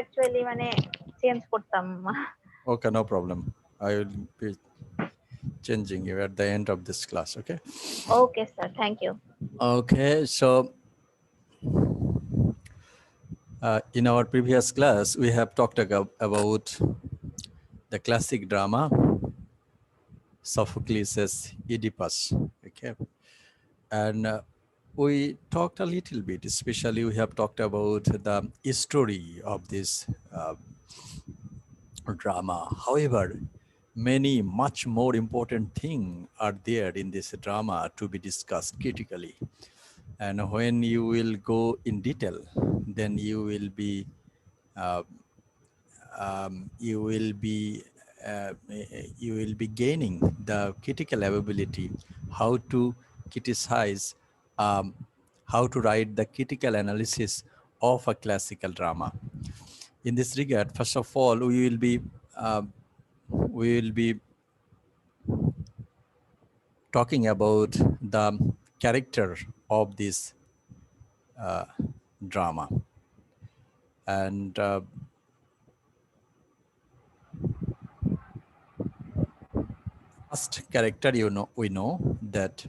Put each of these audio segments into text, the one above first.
actually মানে change করতাম। Okay, no problem. I will be changing you at the end of this class, okay? Okay, sir. Thank you. Okay, so in our previous class, we have talked about the classic drama, Sophocles' Oedipus, okay? And we talked a little bit, especially we have talked about the story of this drama. However, many much more important things are there in this drama to be discussed critically. And when you will go in detail, then you will be uh, you will be uh, you will be gaining the critical ability how to criticize, how to write the critical analysis of a classical drama. In this regard, first of all, we will be talking about the character of this drama. And first character, we know that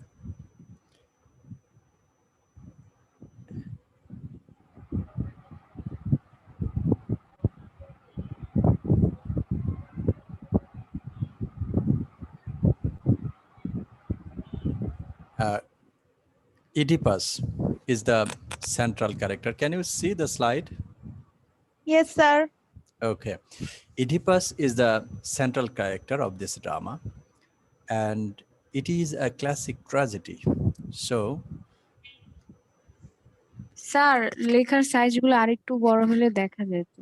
Oedipus is the central character. Can you see the slide? Yes, sir. Okay. Oedipus is the central character of this drama, and it is a classic tragedy. So, sir লেখার সাইজগুলো আরেকটু বড় হলে দেখা যেত।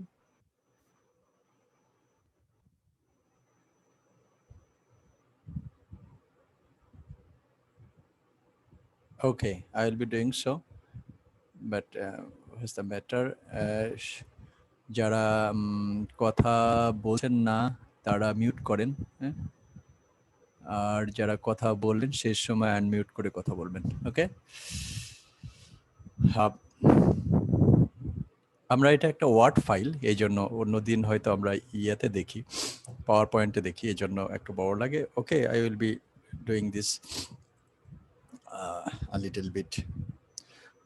okay, I will be doing so. But what's the matter? যারা কথা বলছেন না তারা মিউট করেন, হ্যাঁ? আর যারা কথা বললেন শেষ সময় আনমিউট করে কথা বলবেন, ওকে? আমরা এটা একটা ওয়ার্ড ফাইল, এই জন্য অন্যদিন হয়তো আমরা ইয়াতে দেখি, পাওয়ার পয়েন্টে দেখি, এই জন্য একটু বড় লাগে। Okay, I will be doing this a little bit,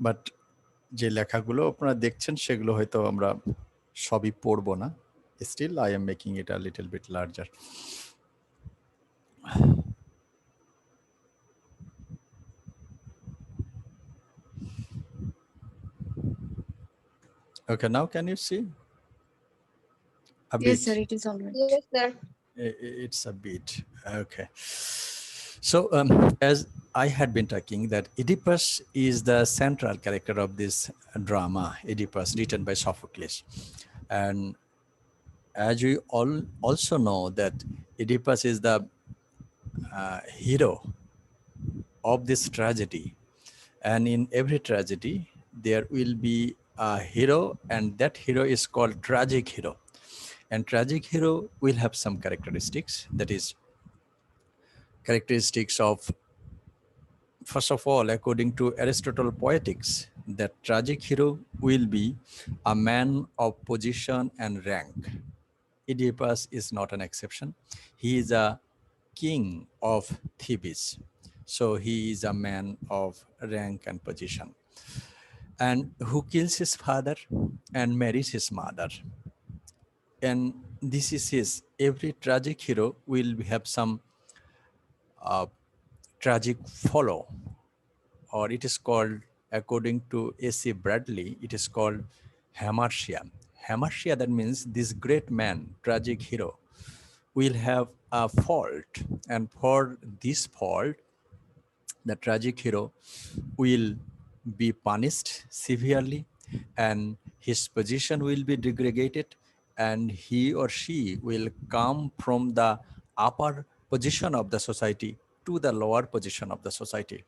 but যে লেখাগুলো আপনারা দেখছেন সেগুলো হয়তো আমরা সবই পড়বো না। Still, I am making it a little bit larger. Okay, now can you see? A Yes, bit. sir, it is alright. Yes, sir. It's a bit. Okay. So, as I had been talking, that Oedipus is the central character of this drama, Oedipus, written by Sophocles. And as we all also know that Oedipus is the hero of this tragedy. And in every tragedy, there will be a hero, and that hero is called tragic hero. And tragic hero will have some characteristics, that is, characteristics of, first of all, according to Aristotle Poetics, that tragic hero will be a man of position and rank. Oedipus is not an exception. He is a king of Thebes. So he is a man of rank and position. And who kills his father and marries his mother. And this is his, every tragic hero will have some tragic follow, or it is called, according to A.C. Bradley, it is called hamartia. Hamartia, that means this great man, tragic hero, will have a fault, and for this fault, the tragic hero will be punished severely, and his position will be degraded, and he or she will come from the upper position of the society to the lower position of the society.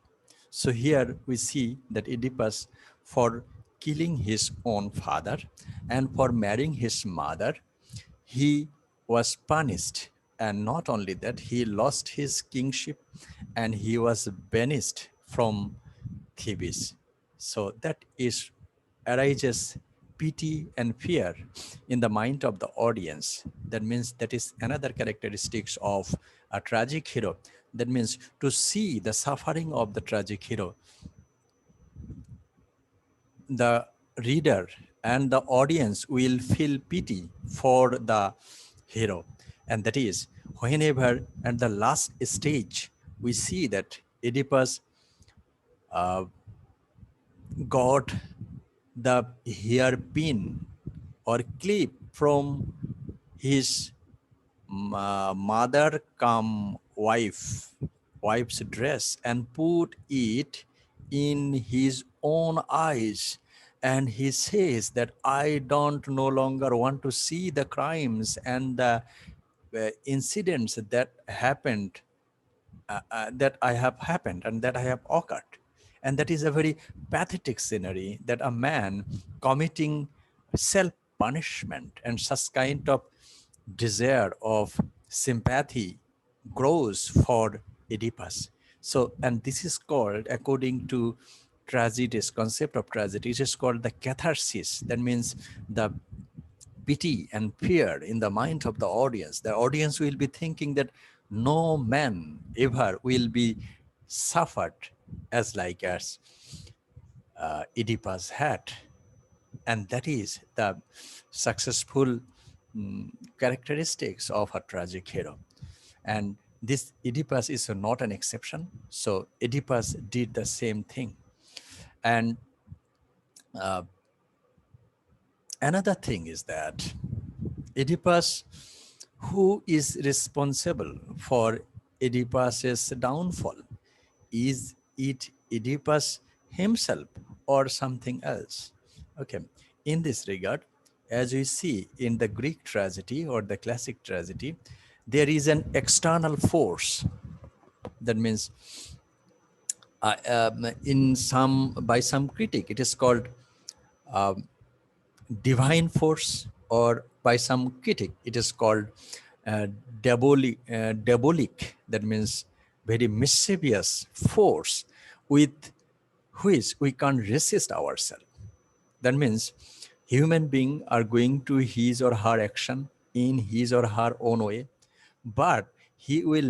So here we see that Oedipus, for killing his own father and for marrying his mother, he was punished. And not only that, he lost his kingship and he was banished from Thebes. So that is arises pity and fear in the mind of the audience. That means that is another characteristics of a tragic hero. That means to see the suffering of the tragic hero, the reader and the audience will feel pity for the hero. And that is whenever at the last stage we see that Oedipus got the hairpin or clip from his mother come wife's dress and put it in his own eyes, and he says that I don't no longer want to see the crimes and the incidents that happened, that I have happened and that I have occurred. And that is a very pathetic scenery, that a man committing self-punishment and such kind of desire of sympathy grows for Oedipus. So, and this is called, according to tragedies, concept of tragedy, it is called the catharsis. That means the pity and fear in the mind of the audience. The audience will be thinking that no man ever will be suffered as Oedipus had. And that is the successful characteristics of a tragic hero. And this Oedipus is not an exception. So Oedipus did the same thing. And another thing is that Oedipus, who is responsible for Oedipus's downfall? Is it Oedipus himself or something else? Okay, in this regard, as we see in the Greek tragedy or the classic tragedy, there is an external force. That means by some critic, it is called divine force, or by some critic it is called uh, diabolic. That means very mischievous force with which we can't resist ourselves. That means human beings are going to his or her action in his or her own way, but he will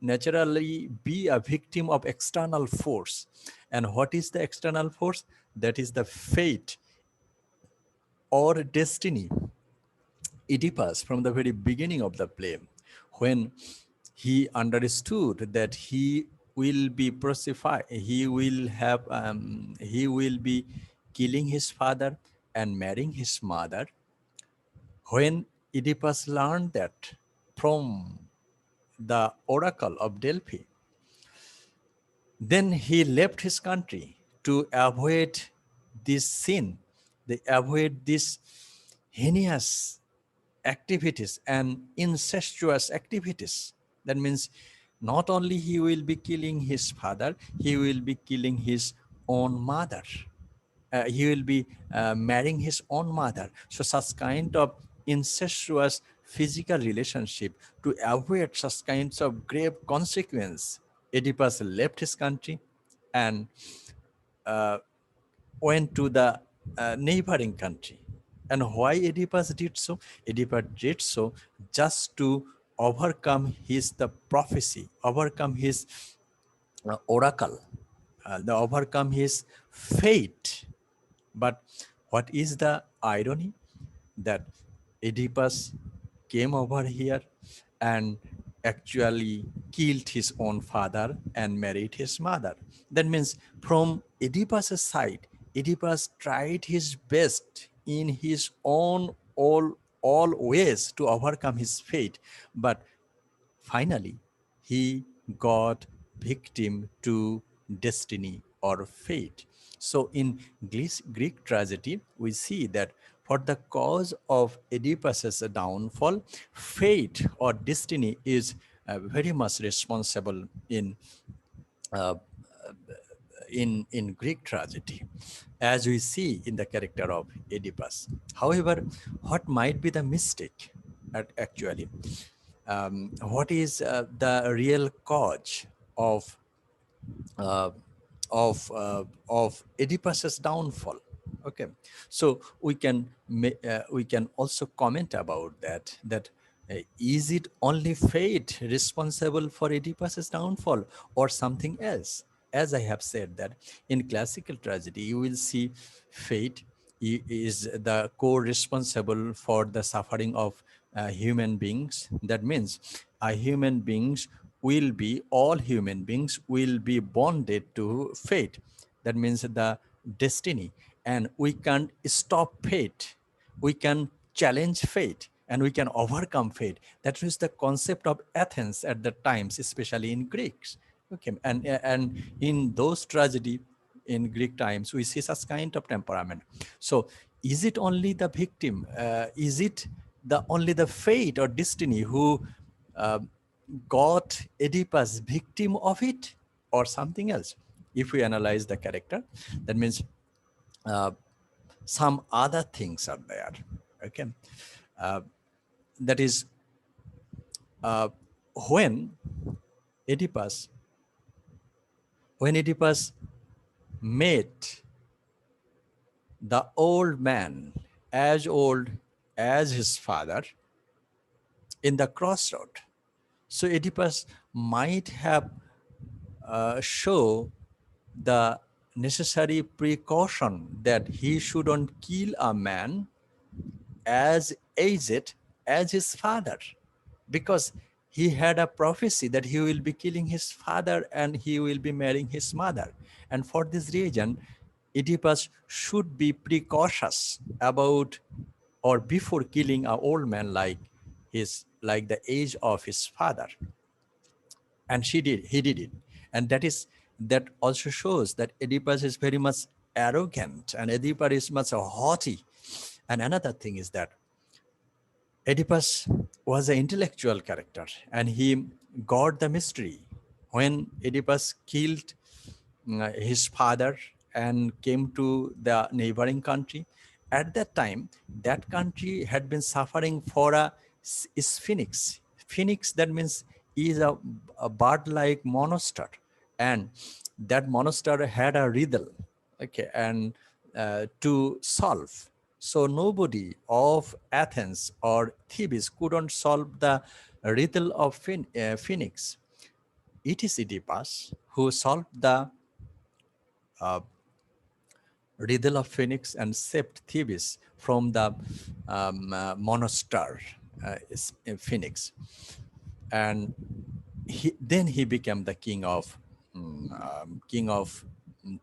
naturally be a victim of external force. And what is the external force? That is the fate or destiny. Oedipus, from the very beginning of the play, when he understood that he will be crucified, he will be killing his father and marrying his mother. When Oedipus learned that from the oracle of Delphi, then he left his country to avoid this sin, they avoid this heinous activities and incestuous activities. That means not only he will be killing his father, he will be killing his own mother. He will be marrying his own mother. So such kind of incestuous physical relationship, to avoid such kinds of grave consequence, Oedipus left his country and went to the neighboring country. And why Oedipus did so? Oedipus did so just to overcome the prophecy, overcome his oracle, overcome his fate. But what is the irony? That Oedipus came over here and actually killed his own father and married his mother. That means from Oedipus' side, Oedipus tried his best in his own all ways to overcome his fate, but finally he got victim to destiny or fate. So in Greek tragedy, we see that for the cause of Oedipus's downfall, fate or destiny is very much responsible uh, in Greek tragedy, as we see in the character of Oedipus. However, what might be the mistake actually? What is the real cause of uh, of Oedipus's downfall? Okay, so we can also comment about that is it only fate responsible for Oedipus's downfall or something else? As I have said that in classical tragedy, you will see fate is the co-responsible for the suffering of human beings. That means all human beings will be bonded to fate. That means the destiny, and we can stop fate, we can challenge fate, and we can overcome fate. That was the concept of Athens at the times, especially in Greeks. Okay, and in those tragedy in Greek times, we see such kind of temperament. So is it only the victim, is it the only the fate or destiny who uh, got Oedipus victim of it, or something else? If we analyze the character, that means uh, some other things are there. Okay, uh, that is uh, when Oedipus when Oedipus met the old man, as old as his father, in the crossroad. So Oedipus might have show the necessary precaution that he shouldn't kill a man as aged as his father, because he had a prophecy that he will be killing his father and he will be marrying his mother. And for this reason, Oedipus should be precautious about or before killing an old man like the age of his father. And he did it. And that also shows that Oedipus is very much arrogant, and Oedipus is much haughty. And another thing is that Oedipus was an intellectual character, and he got the mystery. When Oedipus killed his father and came to the neighboring country, at that time, that country had been suffering for is phoenix. Phoenix, that means, is a bird-like monster, and that monster had a riddle, okay, and to solve. So nobody of Athens or Thebes couldn't solve the riddle of Phoenix. It is Oedipus who solved the uh, riddle of Phoenix and saved Thebes from the monster Phoenix. And then he became the king of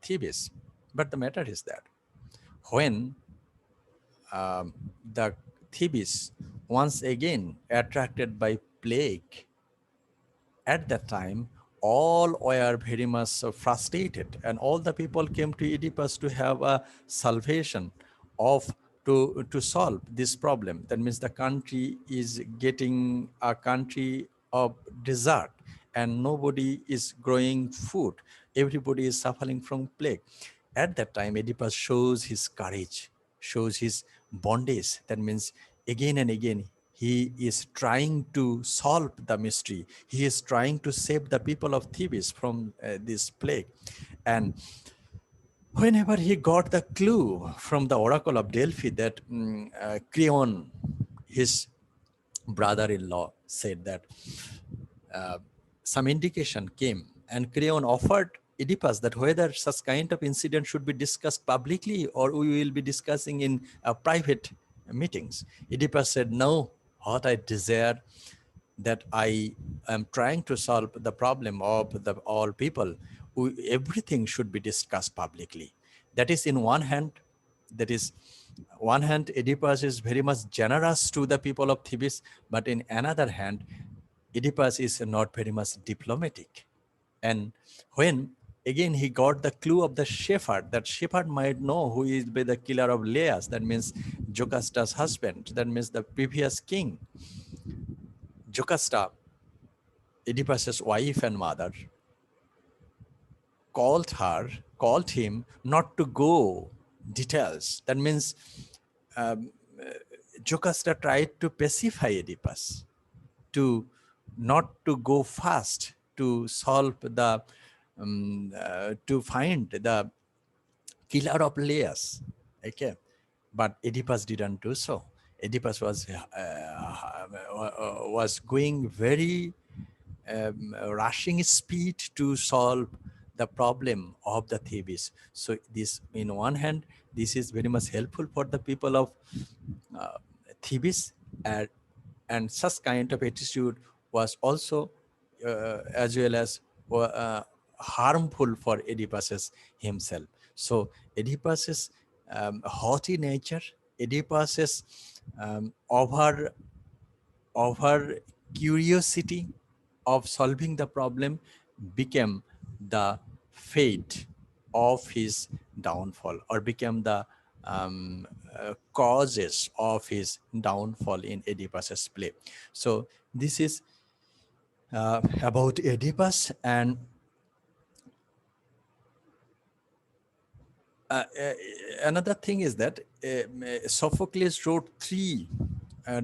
Thebes. But the matter is that when the Thebes once again attracted by plague, at that time all were very much frustrated, and all the people came to Oedipus to have a salvation of to solve this problem. That means the country is getting a country of desert, and nobody is growing food, everybody is suffering from plague. At that time, Oedipus shows his courage, shows his bondage. That means again and again, he is trying to solve the mystery. He is trying to save the people of Thebes from this plague. And whenever he got the clue from the oracle of Delphi that Creon, his brother-in-law, said that some indication came, and Creon offered Oedipus that whether such kind of incident should be discussed publicly or we will be discussing in private meetings. Oedipus said, no, what I desire, that I am trying to solve the problem of the all people, everything should be discussed publicly. That is in one hand, that is one hand, Oedipus is very much generous to the people of Thebes, but in another hand, Oedipus is not very much diplomatic. And when again he got the clue of the shepherd, that shepherd might know who is be the killer of Laius, that means Jocasta's husband, that means the previous king. Jocasta, Oedipus's wife and mother, called him not to go details. That means um, Jocasta tried to pacify Oedipus, to not to go fast to solve to find the killer of Laius. Okay, but Oedipus didn't do so. Oedipus was going very rushing speed to solve the problem of the Thebes. So this, in one hand, this is very much helpful for the people of uh, Thebes, and such kind of attitude was also as well as harmful for Oedipus himself. So Oedipus's haughty nature, Oedipus's over curiosity of solving the problem became the fate of his downfall, or became the causes of his downfall in Oedipus's play. So this is about Oedipus. And another thing is that Sophocles wrote three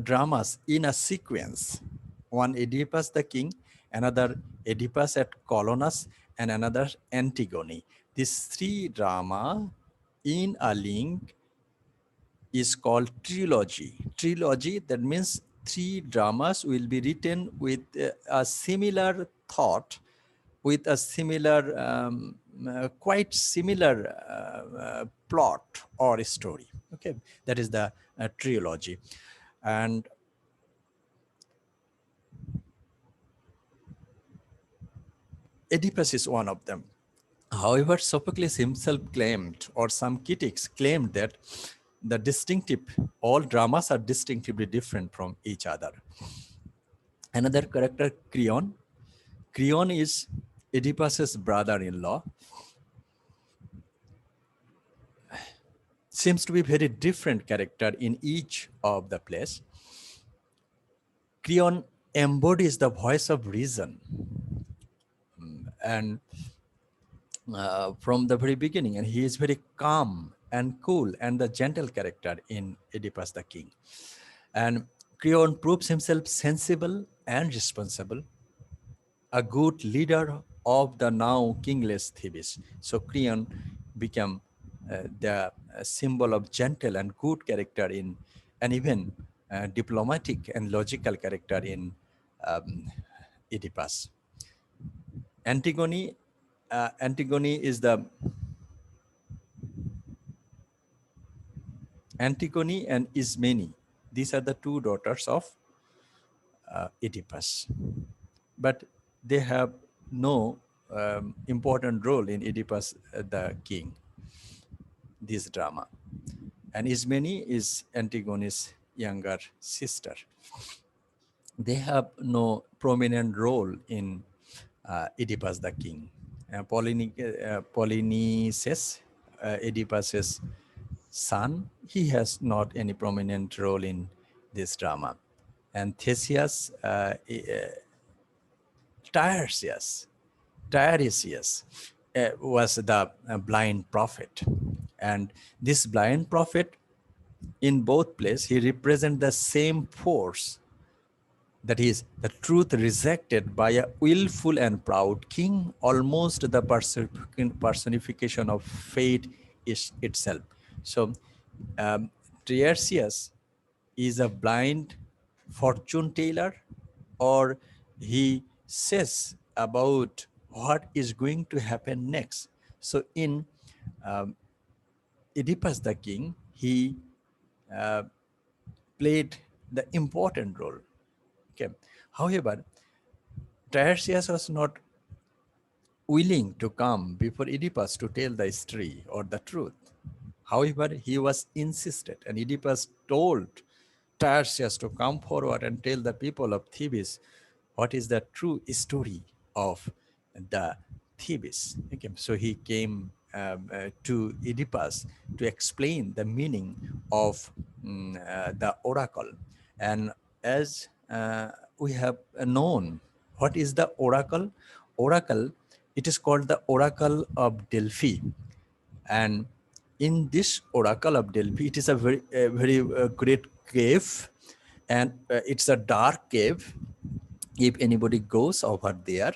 dramas in a sequence. One Oedipus the king, another Oedipus at Colonus, and another Antigone. These three drama in a link is called trilogy. Trilogy, that means three dramas will be written with a similar thought, with a similar, quite similar plot or story. Okay, that is the trilogy. And Oedipus is one of them. However, Sophocles himself claimed, or some critics claimed, that all dramas are distinctively different from each other. Another character, Creon. Creon is Oedipus's brother-in-law. Seems to be very different character in each of the plays. Creon embodies the voice of reason, and from the very beginning, and he is very calm and cool and the gentle character in Oedipus the king. And Creon proves himself sensible and responsible, a good leader of the now kingless Thebes. So Creon became the symbol of gentle and good character in, and even diplomatic and logical character in Oedipus. Antigone, Antigone is the Antigone and Ismene. These are the two daughters of Oedipus, but they have no important role in Oedipus the king, this drama. And Ismene is Antigone's younger sister. They have no prominent role in Oedipus the king. Polynices, Oedipus's son, he has not any prominent role in this drama. And Theseus, Tyrosius was the blind prophet. And this blind prophet, in both places, he represents the same force, that is, the truth rejected by a willful and proud king, almost the personification of fate is itself. So Tyrosius is a blind fortune teller, or he says about what is going to happen next. So in Oedipus the king, he played the important role. Okay. However, Tyrosius was not willing to come before Oedipus to tell the story or the truth. However, he was insisted, and Oedipus told Tyrosius to come forward and tell the people of Thebes what is the true story of the Thebes. Okay. So he came to Oedipus to explain the meaning of the oracle. And as we have known, what is the oracle? Oracle, it is called the Oracle of Delphi. And in this Oracle of Delphi, it is a very great cave, and it's a dark cave. If anybody goes over there,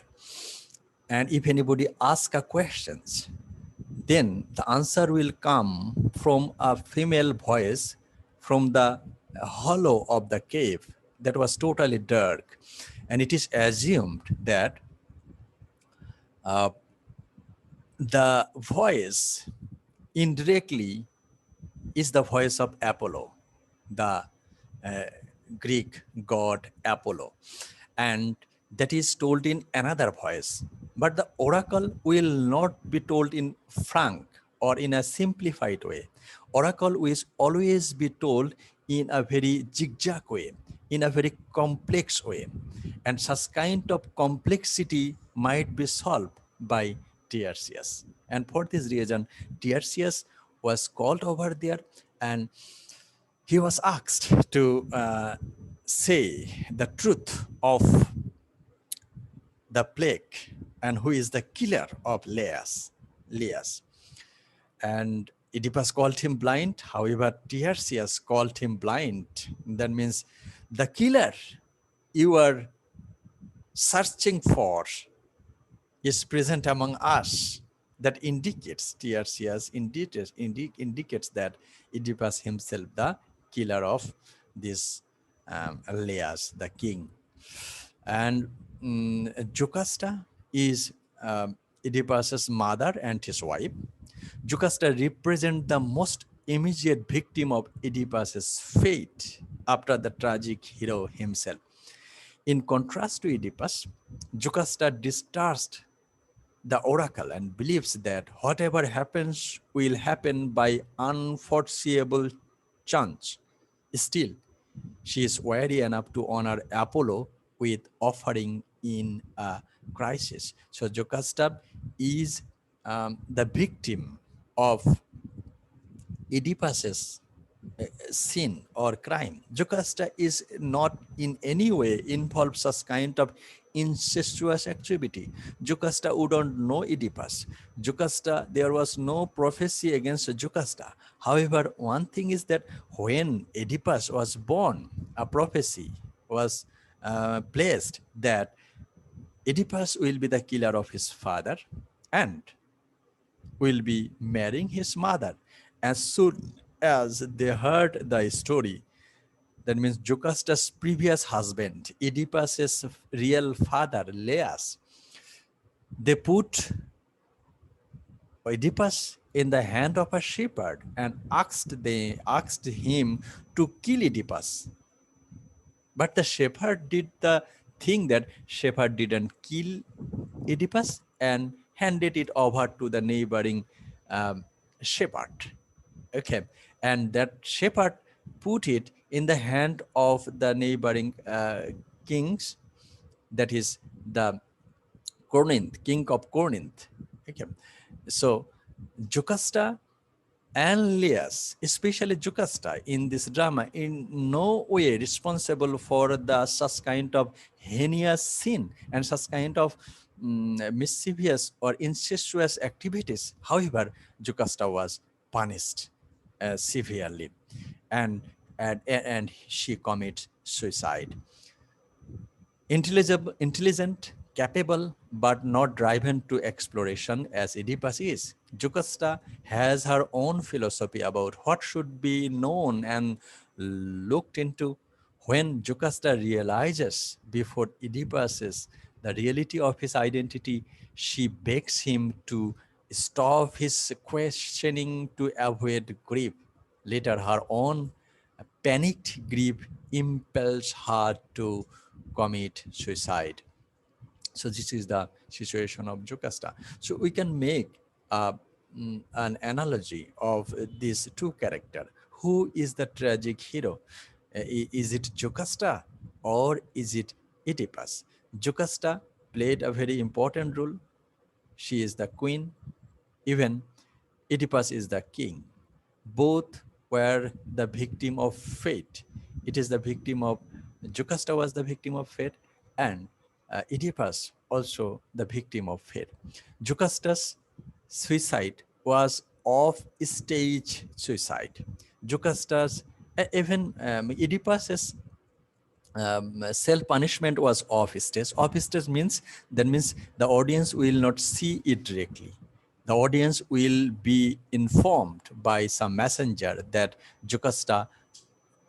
and if anybody asks questions, then the answer will come from a female voice from the hollow of the cave that was totally dark. And it is assumed that the voice indirectly is the voice of Apollo, the uh, Greek god Apollo. And that is told in another voice. But the oracle will not be told in frank or in a simplified way. Oracle will always be told in a very zigzag way, in a very complex way. And such kind of complexity might be solved by Tyrosius. And for this reason, Tyrosius was called over there, and he was asked to say the truth of the plague and who is the killer of Laius. And Oedipus called him blind. However, Tyrosius called him blind. That means the killer you are searching for is present among us. That indicates, Tyrosius indicates that Oedipus himself, the killer of this Laius, the king. And Jocasta is Oedipus's mother and his wife. Jocasta represents the most immediate victim of Oedipus's fate after the tragic hero himself. In contrast to Oedipus, Jocasta distrusted the oracle and believes that whatever happens will happen by unforeseeable chance. Still, she is wary enough to honor Apollo with offering in a crisis. So Jocasta is the victim of Oedipus's sin or crime. Jocasta is not in any way involved such kind of incestuous activity. Jocasta wouldn't know Oedipus. Jocasta, there was no prophecy against Jocasta. However, one thing is that when Oedipus was born, a prophecy was placed that Oedipus will be the killer of his father and will be marrying his mother. As soon as they heard the story, that means Jocasta's previous husband, Oedipus's real father, Laius, they put Oedipus in the hand of a shepherd and asked him to kill Oedipus. But the shepherd did the thing that shepherd didn't kill Oedipus and handed it over to the neighboring shepherd. Okay, and that shepherd put it in the hand of the neighboring kings, that is the Corinth, king of Corinth. Okay, so Jocasta and Laius, especially Jocasta in this drama, in no way responsible for the such kind of heinous sin and such kind of mischievous or incestuous activities. However, Jocasta was punished severely, and she commits suicide. Intelligent, capable, but not driven to exploration as Oedipus is, Jocasta has her own philosophy about what should be known and looked into. When Jocasta realizes before Oedipus the reality of his identity, she begs him to stop his questioning to avoid grief. Later, her own panicked grief impels her to commit suicide. So this is the situation of Jocasta. So we can make an analogy of these two characters. Who is the tragic hero? Is it Jocasta or is it Oedipus? Jocasta played a very important role. She is the queen. Even Oedipus is the king. Both were the victim of fate. It is the victim of, Jocasta was the victim of fate, and Oedipus also the victim of fate. Jocasta's suicide was off-stage suicide. Jocasta's, even Oedipus's self-punishment was off-stage. Off-stage means, that means the audience will not see it directly. The the audience will be informed by some messenger that Jocasta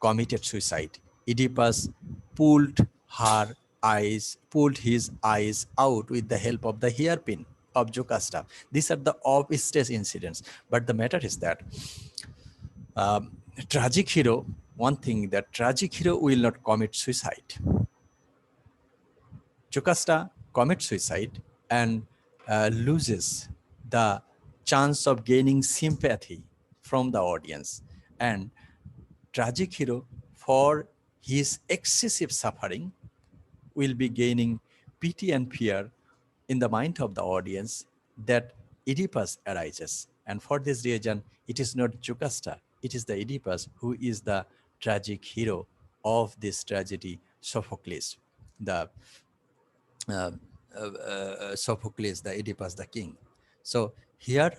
committed suicide. Oedipus pulled his eyes out with the help of the hairpin of Jocasta. These are the off-stage incidents. But the matter is that tragic hero, one thing that tragic hero will not commit suicide. Jocasta commits suicide and loses the chance of gaining sympathy from the audience. And tragic hero, for his excessive suffering, will be gaining pity and fear in the mind of the audience that Oedipus arises. And for this reason, it is not Jocasta, it is the Oedipus who is the tragic hero of this tragedy, Sophocles, the Sophocles, the Oedipus, the king. So here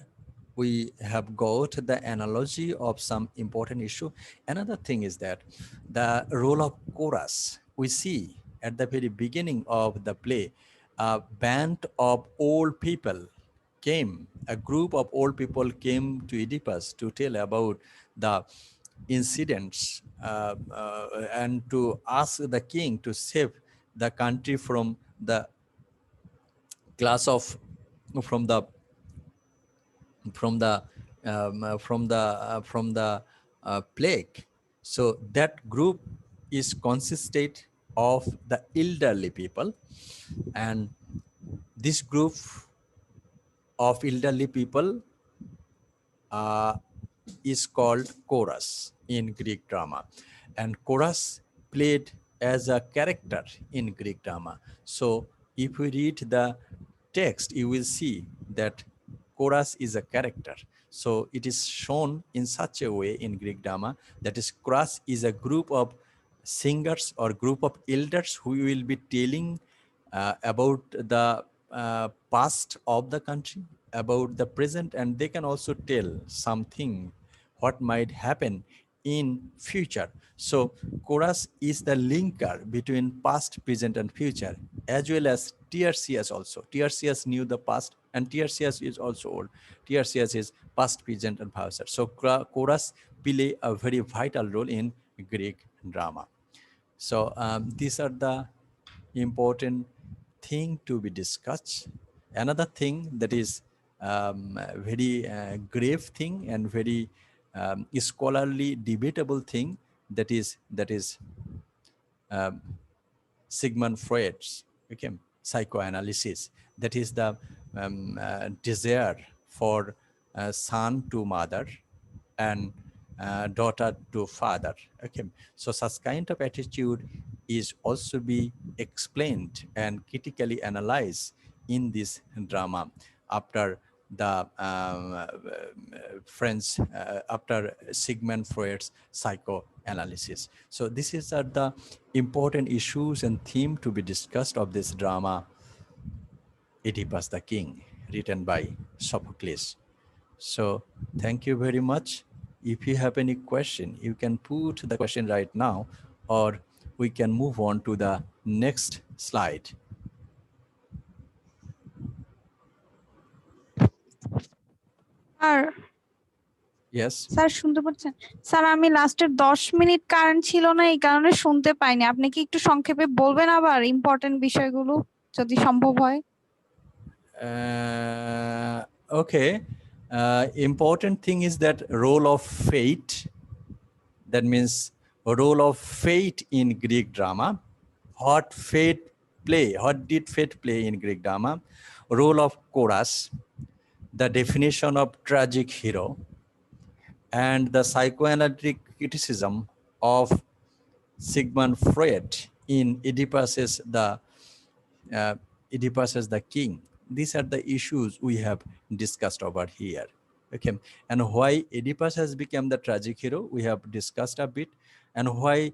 we have got the analogy of some important issue. Another thing is that the role of chorus, we see at the very beginning of the play, a band of old people came, a group of old people came to Oedipus to tell about the incidents and to ask the king to save the country from the class of from the plague. So that group is consisted of the elderly people, and this group of elderly people is called chorus in Greek drama, and chorus played as a character in Greek drama. So if we read the text, you will see that chorus is a character. So it is shown in such a way in Greek drama, that is, chorus is a group of singers or group of elders who will be telling about the past of the country, about the present, and they can also tell something what might happen in future. So chorus is the linker between past, present, and future, as well as Tyrosius also. Tyrosius knew the past, and Tyrosius is also old. Tyrosius is past, present, and future. So chorus play a very vital role in Greek drama. So these are the important thing to be discussed. Another thing that is very grave thing and very scholarly debatable thing, that is Sigmund Freud's psychoanalysis. That is the desire for son to mother and daughter to father. So such kind of attitude is also be explained and critically analyzed in this drama after the after Sigmund Freud's psychoanalysis. So this is the important issues and theme to be discussed of this drama, Oedipus the King, written by Sophocles. So thank you very much. If you have any question, you can put the question right now, or we can move on to the next slide. Yes. Sir শুনতে পাচ্ছেন? Sir আমি লাস্টের 10 minute current ছিল না, এই কারণে শুনতে পাইনি। আপনি কি একটু সংক্ষেপে বলবেন আবার ইম্পর্টেন্ট বিষয়গুলো যদি সম্ভব হয়? Okay. Important thing is that role of fate. That means a role of fate in Greek drama. What did fate play in Greek drama? Role of chorus, the definition of tragic hero, and the psychoanalytic criticism of Sigmund Freud in Oedipus as the king. These are the issues we have discussed over here. And why Oedipus has become the tragic hero, we have discussed a bit, and why